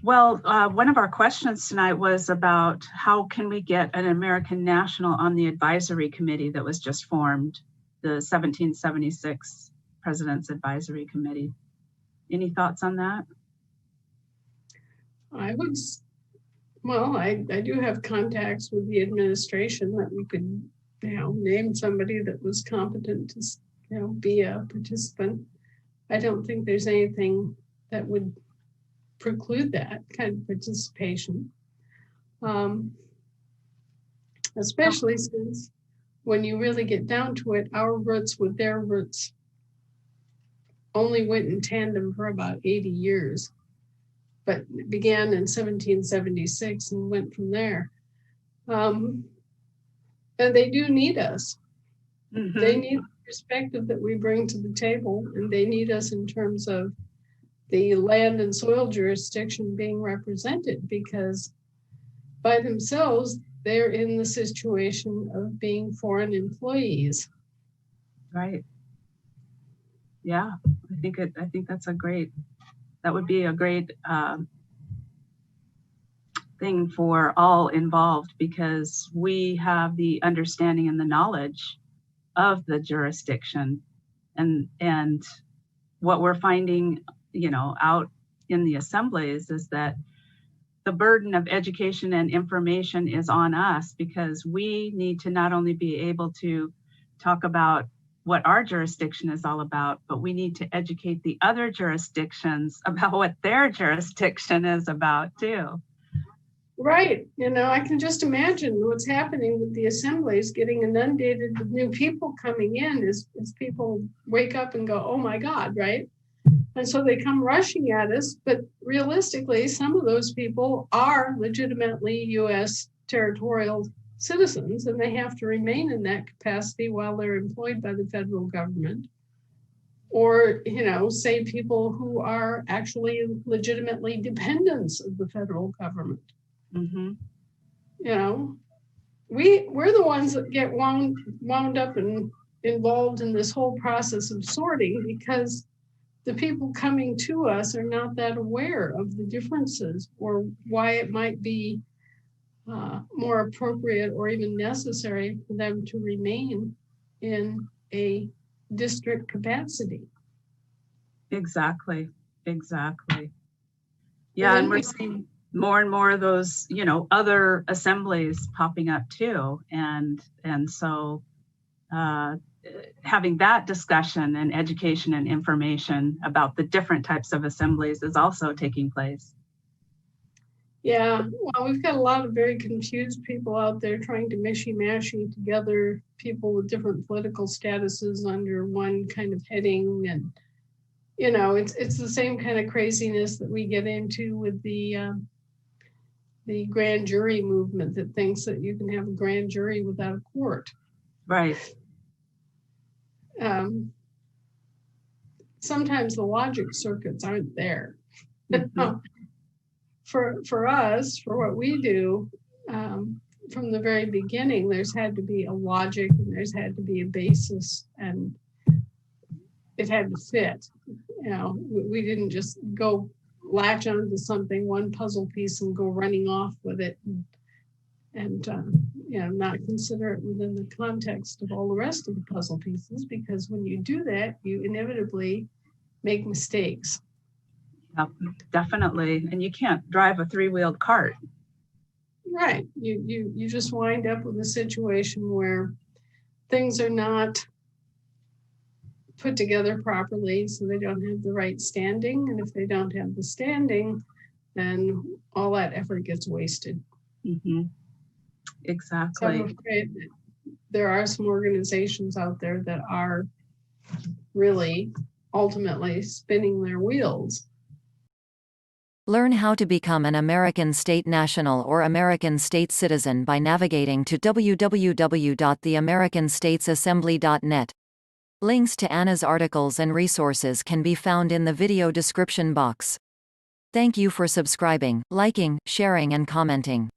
Well, one of our questions tonight was about how can we get an American national on the advisory committee that was just formed, the 1776 President's Advisory Committee. Any thoughts on that? I do have contacts with the administration that we could, name somebody that was competent to, be a participant. I don't think there's anything that would preclude that kind of participation. Especially since when you really get down to it, our roots with their roots only went in tandem for about 80 years, but it began in 1776 and went from there. And they do need us. Mm-hmm. They need the perspective that we bring to the table, and they need us in terms of the land and soil jurisdiction being represented, because by themselves, they're in the situation of being foreign employees. Right. Yeah, I think that would be a great thing for all involved, because we have the understanding and the knowledge of the jurisdiction, and what we're finding, out in the assemblies is that the burden of education and information is on us, because we need to not only be able to talk about what our jurisdiction is all about, but we need to educate the other jurisdictions about what their jurisdiction is about too. Right. I can just imagine what's happening with the assemblies getting inundated with new people coming in as people wake up and go, oh my God, right? And so they come rushing at us, but realistically, some of those people are legitimately U.S. territorial citizens, and they have to remain in that capacity while they're employed by the federal government. Or, say people who are actually legitimately dependents of the federal government. Mm-hmm. We're the ones that get wound up and involved in this whole process of sorting, because the people coming to us are not that aware of the differences or why it might be more appropriate or even necessary for them to remain in a district capacity. Exactly. Yeah, and we're seeing more and more of those, other assemblies popping up too. And so having that discussion and education and information about the different types of assemblies is also taking place. Yeah, well, we've got a lot of very confused people out there trying to mishy-mashy together people with different political statuses under one kind of heading. And, it's the same kind of craziness that we get into with the grand jury movement that thinks that you can have a grand jury without a court. Right. Sometimes the logic circuits aren't there. Mm-hmm. For us, for what we do, from the very beginning, there's had to be a logic and there's had to be a basis, and it had to fit. We didn't just go latch onto something, one puzzle piece, and go running off with it and not consider it within the context of all the rest of the puzzle pieces, because when you do that, you inevitably make mistakes. Yep, definitely. And you can't drive a three-wheeled cart. Right. You just wind up with a situation where things are not put together properly, so they don't have the right standing. And if they don't have the standing, then all that effort gets wasted. Mm-hmm. Exactly. So I'm afraid that there are some organizations out there that are really ultimately spinning their wheels. Learn how to become an American state national or American state citizen by navigating to www.theamericanstatesassembly.net. Links to Anna's articles and resources can be found in the video description box. Thank you for subscribing, liking, sharing, and commenting.